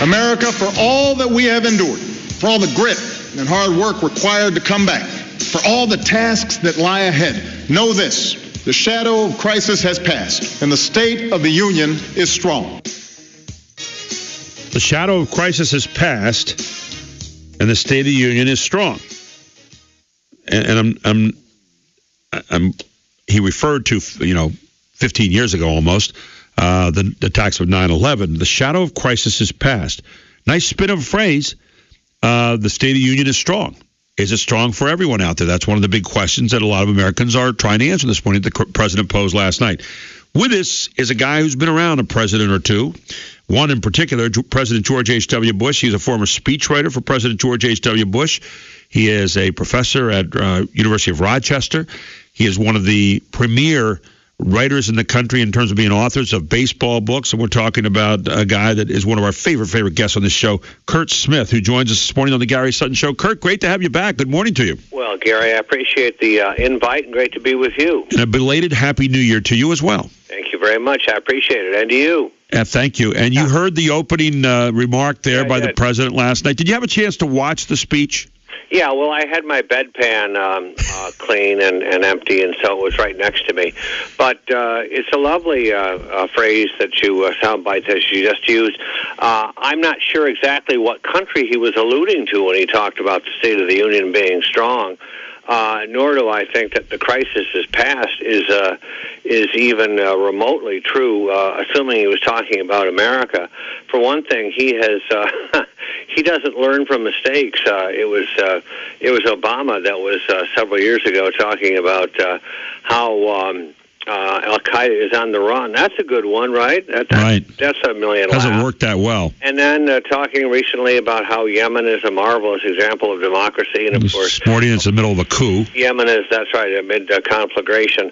America, for all that we have endured, for all the grit and hard work required to come back, for all the tasks that lie ahead, know this: the shadow of crisis has passed, and the state of the union is strong. The shadow of crisis has passed, and the state of the union is strong. And he referred to, 15 years ago almost, the attacks of 9/11. The shadow of crisis has passed. Nice spin of a phrase. The state of the union is strong. Is it strong for everyone out there? That's one of the big questions that a lot of Americans are trying to answer this morning that the president posed last night. With us is a guy who's been around a president or two. One in particular, President George H.W. Bush. He's a former speechwriter for President George H.W. Bush. He is a professor at University of Rochester. He is one of the premier writers in the country in terms of being authors of baseball books. And we're talking about a guy that is one of our favorite guests on this show, Curt Smith, who joins us this morning on the Gary Sutton Show. Curt, great to have you back. Good morning to you. Well, Gary, I appreciate the invite, and great to be with you. And a belated Happy New Year to you as well. Thank you very much. I appreciate it. And to you. Thank you. And you heard the opening remark there by the president last night. Did you have a chance to watch the speech? Yeah, well, I had my bedpan clean and empty, and so it was right next to me. But it's a lovely phrase that you, soundbite that you just used. I'm not sure exactly what country he was alluding to when he talked about the State of the Union being strong. Nor do I think that the crisis is past is even remotely true, assuming he was talking about America. For one thing, he has he doesn't learn from mistakes. It was Obama that was several years ago talking about how Al-Qaeda is on the run. That's a good one, right? Right. That's a million laughs. Hasn't laughs. worked that well. And then talking recently about how Yemen is a marvelous example of democracy, and of course, sporting it's in the middle of a coup. Yemen is, that's right, a mid-conflagration.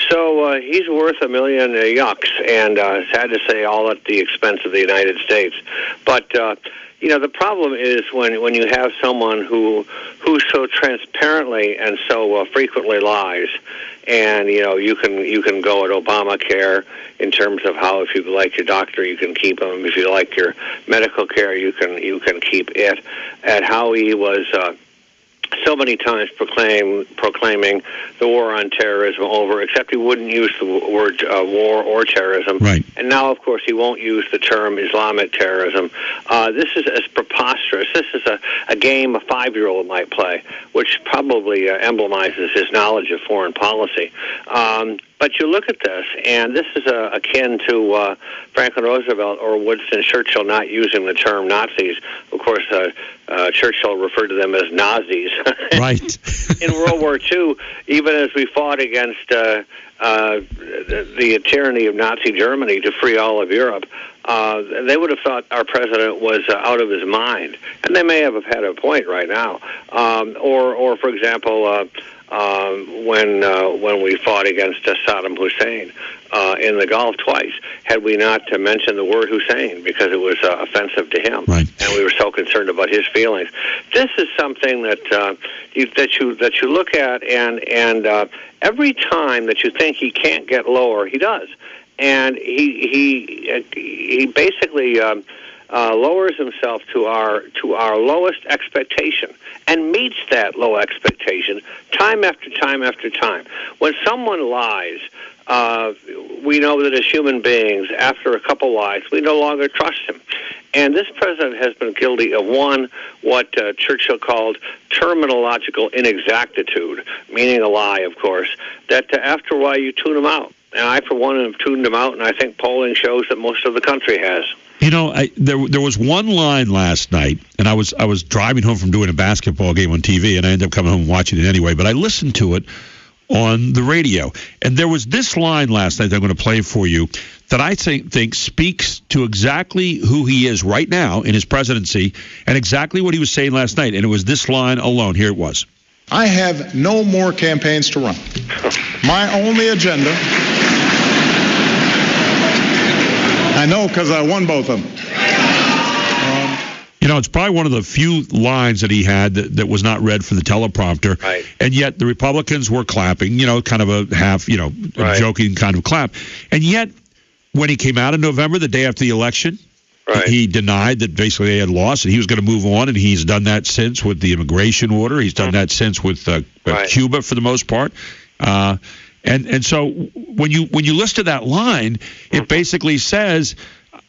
So he's worth a million yucks, and sad to say, all at the expense of the United States. But the problem is when you have someone who so transparently and so frequently lies. And you can go at Obamacare in terms of how, if you like your doctor, you can keep him. If you like your medical care, you can keep it. At how he was so many times proclaiming the war on terrorism over, except he wouldn't use the word war or terrorism. Right. And now, of course, he won't use the term Islamic terrorism. This is as preposterous. This is a game a 5-year-old might play, which probably emblemizes his knowledge of foreign policy. But you look at this, and this is akin to Franklin Roosevelt or Winston Churchill not using the term Nazis. Of course, Churchill referred to them as Nazis. Right. In World War II, even as we fought against the tyranny of Nazi Germany to free all of Europe, they would have thought our president was out of his mind. And they may have had a point right now. Or for example, when we fought against Saddam Hussein in the Gulf twice, had we not mentioned the word Hussein because it was offensive to him, right. And we were so concerned about his feelings. This is something that you look at, and every time that you think he can't get lower, he does, and he basically lowers himself to our lowest expectation and meets that low expectation time after time after time. When someone lies, we know that as human beings, after a couple lies, we no longer trust him. And this president has been guilty of what Churchill called terminological inexactitude, meaning a lie, of course, that after a while you tune him out. And I, for one, have tuned him out, and I think polling shows that most of the country has. There was one line last night, and I was driving home from doing a basketball game on TV, and I ended up coming home and watching it anyway, but I listened to it on the radio. And there was this line last night that I'm going to play for you that I think speaks to exactly who he is right now in his presidency and exactly what he was saying last night. And it was this line alone. Here it was. I have no more campaigns to run. My only agenda... I know because I won both of them. It's probably one of the few lines that he had that was not read for the teleprompter. Right. And yet the Republicans were clapping, kind of a half, right. joking kind of clap. And yet, when he came out in November, the day after the election, Right. He denied that basically they had lost, and he was going to move on, and he's done that since with the immigration order. He's done that since with Cuba for the most part. And so when you listen to that line, it basically says,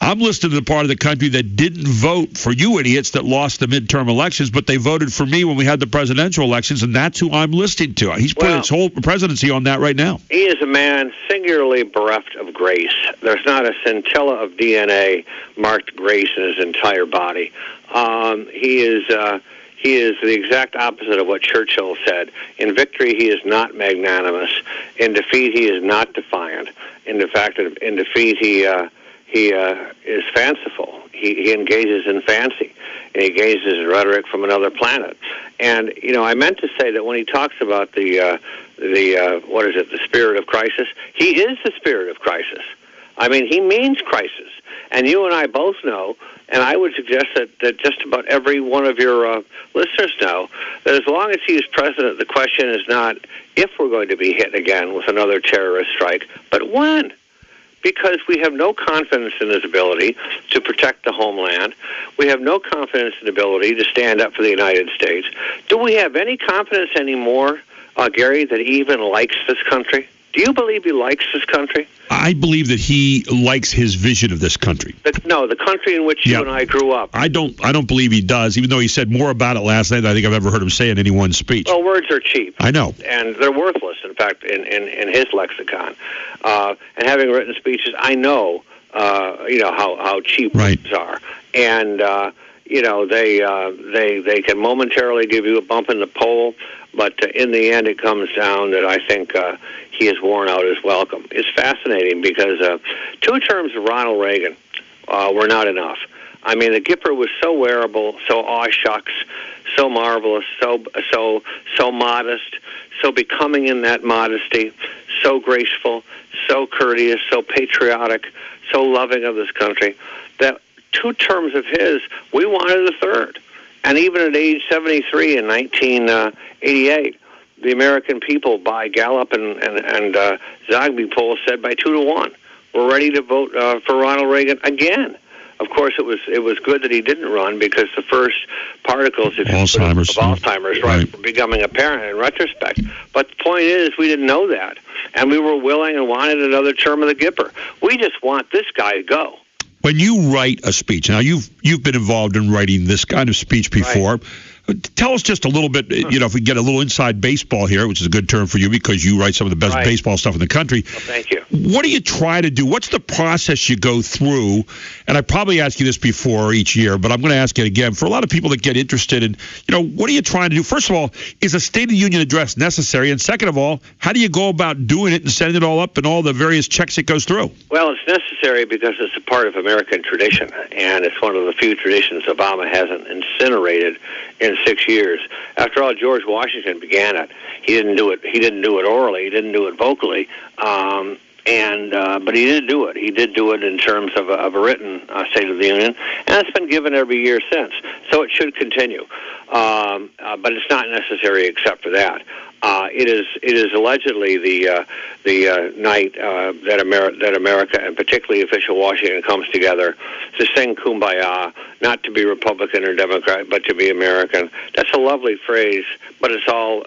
I'm listening to the part of the country that didn't vote for you idiots that lost the midterm elections, but they voted for me when we had the presidential elections, and that's who I'm listening to. He's putting his whole presidency on that right now. He is a man singularly bereft of grace. There's not a scintilla of DNA marked grace in his entire body. He is the exact opposite of what Churchill said. In victory, he is not magnanimous. In defeat, he is not defiant. In defeat, he is fanciful. He engages in fancy. And he engages in rhetoric from another planet. And I meant to say that when he talks about the spirit of crisis, he is the spirit of crisis. I mean, he means crisis. And you and I both know, and I would suggest that just about every one of your listeners know, that as long as he is president, the question is not if we're going to be hit again with another terrorist strike, but when. Because we have no confidence in his ability to protect the homeland. We have no confidence in the ability to stand up for the United States. Do we have any confidence anymore, Gary, that he even likes this country? Do you believe he likes this country? I believe that he likes his vision of this country. The country in which you and I grew up. I don't believe he does, even though he said more about it last night than I think I've ever heard him say in any one speech. Well, words are cheap. I know. And they're worthless, in fact, in his lexicon. And having written speeches, I know, how cheap words are. And, they can momentarily give you a bump in the poll, but in the end it comes down that I think he has worn out his welcome. It's fascinating because 2 terms of Ronald Reagan were not enough. I mean, the Gipper was so wearable, so aw shucks, so marvelous, so modest, so becoming in that modesty, so graceful, so courteous, so patriotic, so loving of this country, that 2 terms of his, we wanted a third. And even at age 73 in 1988, the American people, by Gallup and Zogby polls, said by 2-1, we're ready to vote for Ronald Reagan again. Of course, it was good that he didn't run because the first particles of Alzheimer's were becoming apparent in retrospect. But the point is, we didn't know that, and we were willing and wanted another term of the Gipper. We just want this guy to go. When you write a speech, now you've been involved in writing this kind of speech before. Right. Tell us just a little bit, if we get a little inside baseball here, which is a good term for you because you write some of the best baseball stuff in the country. Well, thank you. What do you try to do? What's the process you go through? And I probably ask you this before each year, but I'm going to ask it again. For a lot of people that get interested in, what are you trying to do? First of all, is a State of the Union address necessary? And second of all, how do you go about doing it and setting it all up and all the various checks it goes through? Well, it's necessary because it's a part of American tradition, and it's one of the few traditions Obama hasn't incinerated in 6 years. After all, George Washington began it. He didn't do it. He didn't do it orally. He didn't do it vocally. But he did do it. He did do it in terms of a written State of the Union, and it's been given every year since. So it should continue. But it's not necessary except for that. It is allegedly the night that America, and particularly official Washington, comes together to sing "Kumbaya," not to be Republican or Democrat, but to be American. That's a lovely phrase, but it's all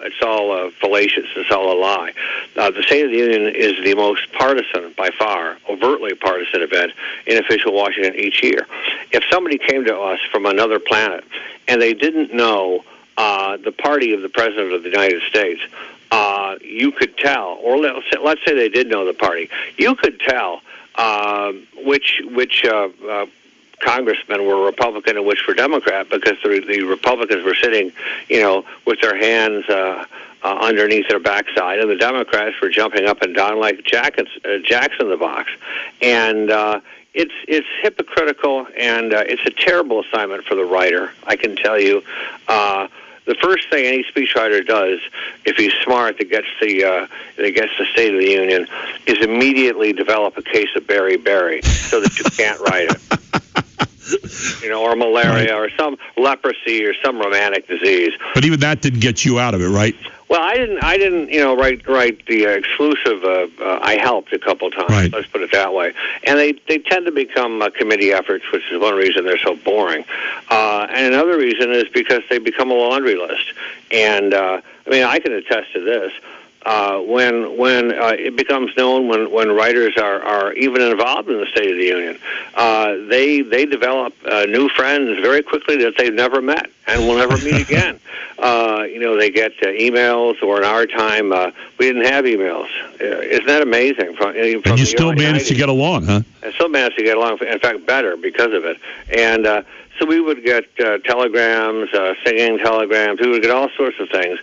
fallacious. It's all a lie. The State of the Union is the most partisan, by far, overtly partisan event in official Washington each year. If somebody came to us from another planet and they didn't know the party of the President of the United States, you could tell, or let's say they did know the party, you could tell which congressmen were Republican and which were Democrat, because the Republicans were sitting, with their hands underneath their backside, and the Democrats were jumping up and down like jacks in the box. And it's hypocritical, and it's a terrible assignment for the writer, I can tell you. The first thing any speechwriter does, if he's smart, that gets the State of the Union, is immediately develop a case of beriberi so that you can't write it. Or malaria, or some leprosy, or some rheumatic disease. But even that didn't get you out of it, right? Well, I didn't, write the exclusive. I helped a couple times. Right. Let's put it that way. And they tend to become committee efforts, which is one reason they're so boring. And another reason is because they become a laundry list. And I can attest to this. When it becomes known when writers are even involved in the State of the Union, they develop new friends very quickly that they've never met and will never meet again. They get emails, or in our time, we didn't have emails. Isn't that amazing? And you still managed to get along, huh? I still managed to get along, in fact, better because of it. And so we would get telegrams, singing telegrams. We would get all sorts of things.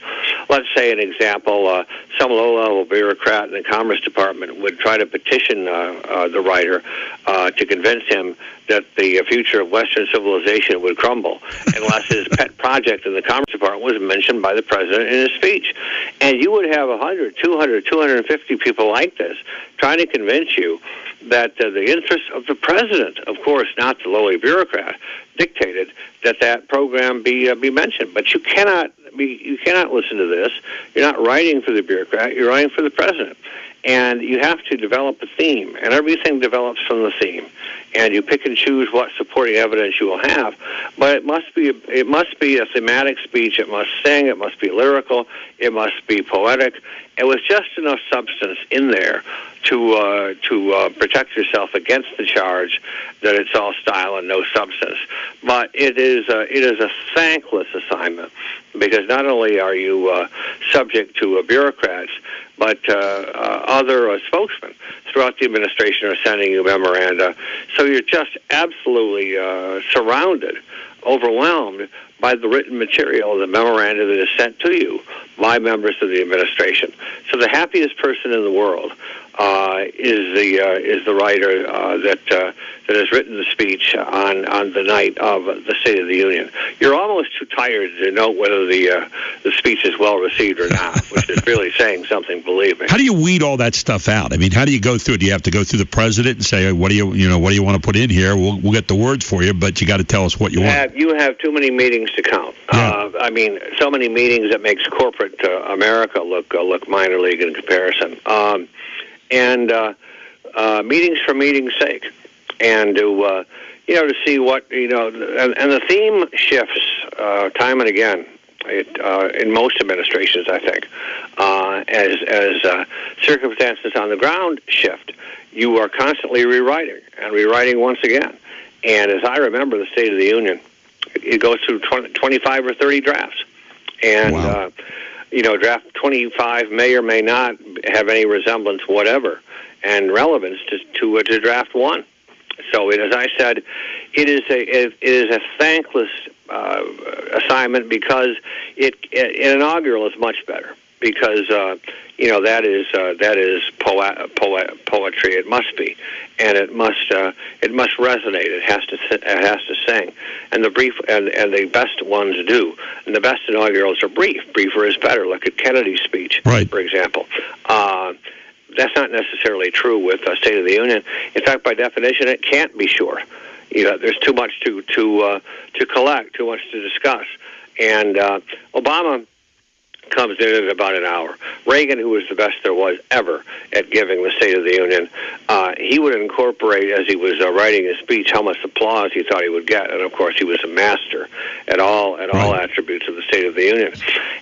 Let's say an example, some low-level bureaucrat in the Commerce Department would try to petition the writer to convince him that the future of Western civilization would crumble unless his pet project in the Commerce Department was mentioned by the president in his speech. And you would have 100, 200, 250 people like this trying to convince you that the interests of the president, of course, not the lowly bureaucrat, dictated that program be mentioned. But you cannot listen to this. You're not writing for the bureaucrat. You're writing for the president. And you have to develop a theme, and everything develops from the theme. And you pick and choose what supporting evidence you will have, but it must be a thematic speech. It must sing. It must be lyrical. It must be poetic. It was just enough substance in there to protect yourself against the charge that it's all style and no substance. But it is a thankless assignment, because not only are you subject to bureaucrats, but other spokesmen throughout the administration are sending you memoranda. So you're just absolutely surrounded, overwhelmed by the written material, the memoranda that is sent to you by members of the administration. So the happiest person in the world is the writer that has written the speech on the night of the State of the Union. You're almost too tired to note whether the speech is well received or not, which is really saying something. Believe me. How do you weed all that stuff out? I mean, how do you go through it? Do you have to go through the president and say, what do you want to put in here? We'll get the words for you, but you got to tell us what you want. You have too many meetings to count. Yeah. So many meetings that makes corporate America look minor league in comparison. Meetings for meeting's sake, and to see what and the theme shifts time and again. In most administrations, I think, as circumstances on the ground shift, you are constantly rewriting once again. And as I remember the State of the Union, it goes through 25 or 30 drafts, and wow. Draft 25 may or may not have any resemblance whatever and relevance to draft 1. So, as I said, it is a thankless assignment, because an inaugural is much better, because that is poetry. It must be, and it must resonate. It has to sing, and the brief and the best ones do. And the best inaugurals are brief. Briefer is better. Look at Kennedy's speech, right, for example. That's not necessarily true with State of the Union. In fact, by definition, it can't be short. There's too much to collect, too much to discuss. And Obama comes in at about an hour. Reagan, who was the best there was ever at giving the State of the Union, he would incorporate, as he was writing his speech, how much applause he thought he would get. And, of course, he was a master at all attributes of the State of the Union.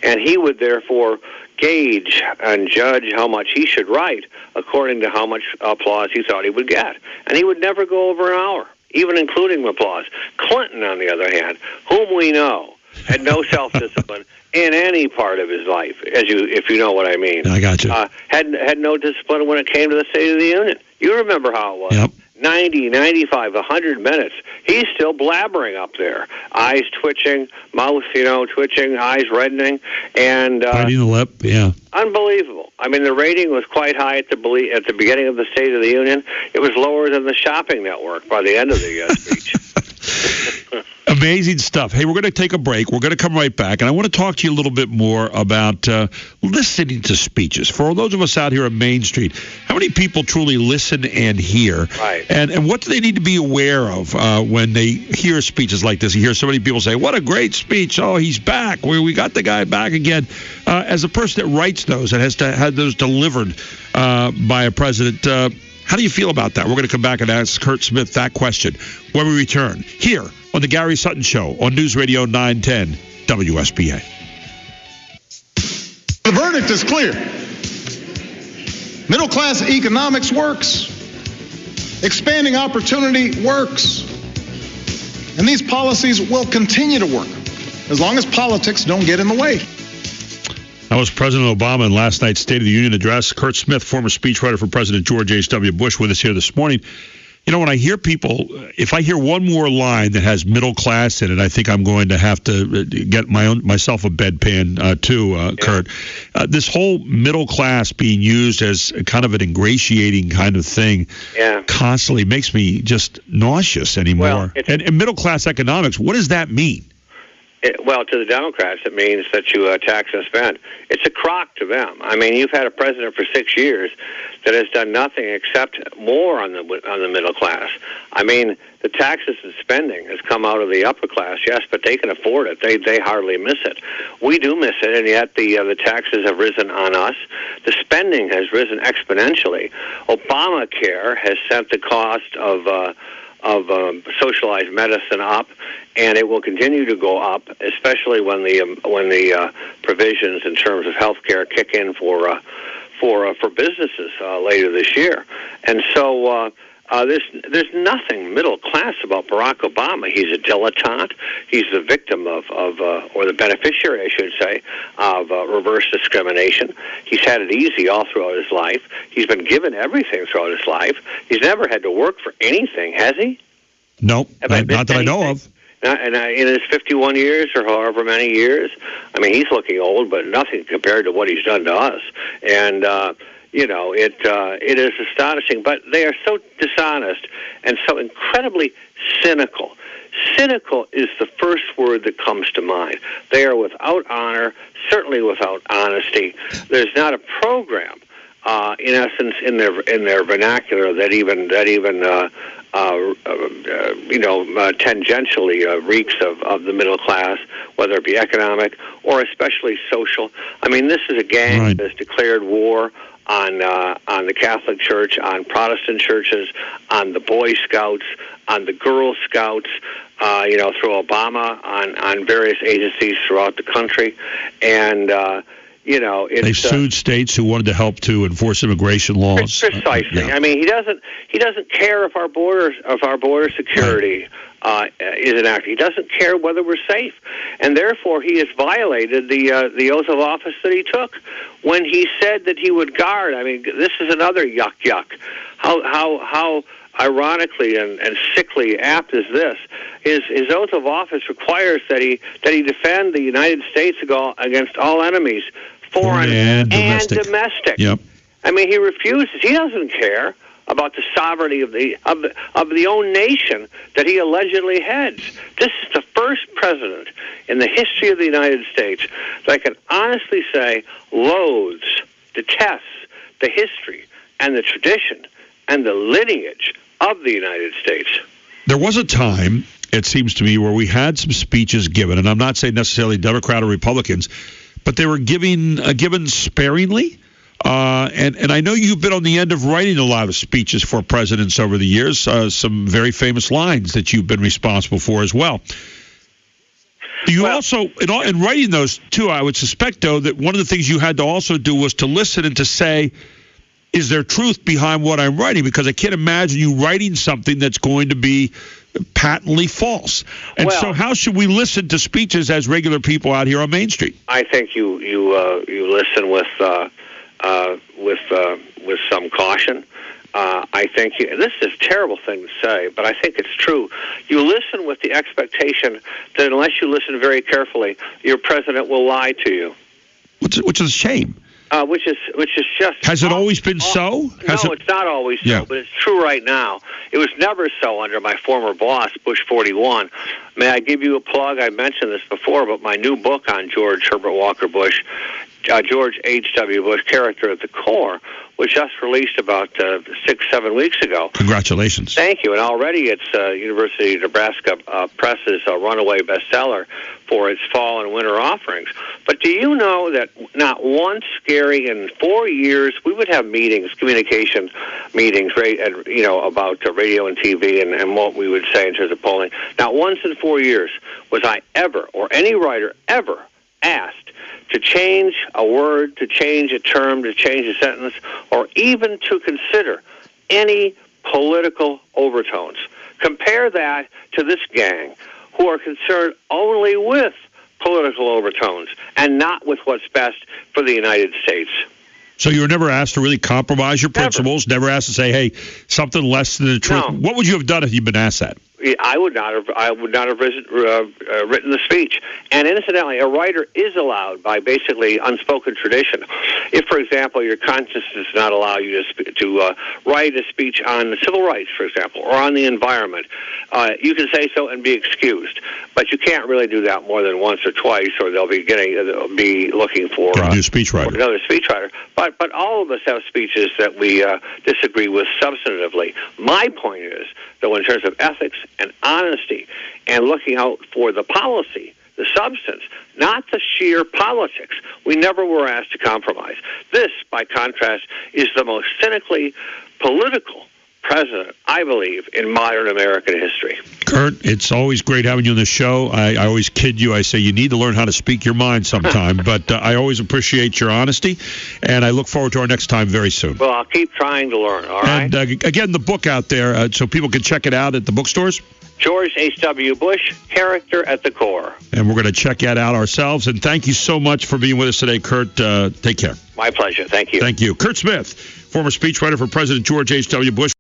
And he would, therefore, gauge and judge how much he should write according to how much applause he thought he would get. And he would never go over an hour, even including applause. Clinton, on the other hand, whom we know had no self-discipline in any part of his life, if you know what I mean. I got you. Had no discipline when it came to the State of the Union. You remember how it was. Yep. 90, 95, 100 minutes. He's still blabbering up there. Eyes twitching, mouth, twitching, eyes reddening, and biting the lip. Yeah. Unbelievable. I mean, the rating was quite high at the beginning of the State of the Union. It was lower than the Shopping Network by the end of the speech. Amazing stuff. Hey, we're going to take a break. We're going to come right back, and I want to talk to you a little bit more about listening to speeches. For those of us out here on Main Street, how many people truly listen and hear? Right. And what do they need to be aware of when they hear speeches like this? You hear so many people say, what a great speech. Oh, he's back. We got the guy back again. As a person that writes those and has to have those delivered by a president, how do you feel about that? We're going to come back and ask Curt Smith that question when we return here on the Gary Sutton Show on News Radio 910 WSBA. The verdict is clear. Middle-class economics works. Expanding opportunity works. And these policies will continue to work as long as politics don't get in the way. That was President Obama in last night's State of the Union address. Curt Smith, former speechwriter for President George H.W. Bush, with us here this morning. You know, when I hear people, if I hear one more line that has middle class in it, I think I'm going to have to get myself a bedpan too, Curt. This whole middle class being used as kind of an ingratiating kind of thing constantly makes me just nauseous anymore. Well, and middle class economics, what does that mean? Well, to the Democrats, it means that you tax and spend. It's a crock to them. I mean, you've had a president for 6 years that has done nothing except more on the middle class. I mean, the taxes and spending has come out of the upper class, yes, but they can afford it. They hardly miss it. We do miss it, and yet the taxes have risen on us. The spending has risen exponentially. Obamacare has sent the cost of socialized medicine up, and it will continue to go up, especially when the provisions in terms of health care kick in for businesses later this year. And so there's nothing middle class about Barack Obama. He's a dilettante. He's the victim of or the beneficiary, I should say, of reverse discrimination. He's had it easy all throughout his life. He's been given everything throughout his life. He's never had to work for anything, has he? Nope, not that I know of. And in his 51 years or however many years, I mean, he's looking old, but nothing compared to what he's done to us. And it is astonishing. But they are so dishonest and so incredibly cynical. Cynical is the first word that comes to mind. They are without honor, certainly without honesty. There's not a program, in essence, in their vernacular that even tangentially reeks of the middle class, whether it be economic or especially social. I mean, this is a gang that has declared war on the Catholic Church, on Protestant churches, on the Boy Scouts, on the Girl Scouts, through Obama, on various agencies throughout the country, and they sued states who wanted to help to enforce immigration laws. Precisely. I mean, he doesn't care if our border security is enacted. He doesn't care whether we're safe, and therefore he has violated the oath of office that he took when he said that he would guard. I mean, this is another yuck. How ironically and sickly apt is this? His oath of office requires that he defend the United States against all enemies, foreign and domestic. Yep. I mean, he refuses. He doesn't care about the sovereignty of the own nation that he allegedly heads. This is the first president in the history of the United States that I can honestly say loathes, detests the history and the tradition and the lineage of the United States. There was a time, it seems to me, where we had some speeches given, and I'm not saying necessarily Democrat or Republicans, but they were given sparingly. And I know you've been on the end of writing a lot of speeches for presidents over the years, some very famous lines that you've been responsible for as well. You also, in writing those too, I would suspect, though, that one of the things you had to also do was to listen and to say, is there truth behind what I'm writing? Because I can't imagine you writing something that's going to be patently false. And so how should we listen to speeches as regular people out here on Main Street? I think you listen with some caution. I think this is a terrible thing to say, but I think it's true. You listen with the expectation that unless you listen very carefully, your president will lie to you. Which is a shame. Which is just... Has it always been so? No, it's not always so, but it's true right now. It was never so under my former boss, Bush 41. May I give you a plug? I mentioned this before, but my new book on George Herbert Walker Bush, George H.W. Bush, Character at the Core, was just released about 6-7 weeks ago. Congratulations. Thank you. And already it's University of Nebraska Press's runaway bestseller for its fall and winter offerings. But do you know that not once, Gary, in 4 years, we would have meetings, communication meetings, about radio and TV and what we would say in terms of polling. Not once in 4 years was I ever, or any writer ever, asked to change a word, to change a term, to change a sentence, or even to consider any political overtones. Compare that to this gang, who are concerned only with political overtones and not with what's best for the United States. So you were never asked to really compromise your principles, never asked to say, hey, something less than the truth. No. What would you have done if you'd been asked that? I would not have written the speech. And incidentally, a writer is allowed by basically unspoken tradition. If, for example, your conscience does not allow you to write a speech on civil rights, for example, or on the environment, you can say so and be excused. But you can't really do that more than once or twice, or they'll be looking for another speechwriter. But all of us have speeches that we disagree with substantively. My point is, though, in terms of ethics and honesty and looking out for the policy, the substance, not the sheer politics, we never were asked to compromise. This, by contrast, is the most cynically political president, I believe, in modern American history. Curt, it's always great having you on the show. I always kid you. I say you need to learn how to speak your mind sometime, but I always appreciate your honesty, and I look forward to our next time very soon. Well, I'll keep trying to learn, all right? And again, the book out there, so people can check it out at the bookstores? George H.W. Bush, Character at the Core. And we're going to check that out ourselves. And thank you so much for being with us today, Curt. Take care. My pleasure. Thank you. Thank you. Curt Smith, former speechwriter for President George H.W. Bush.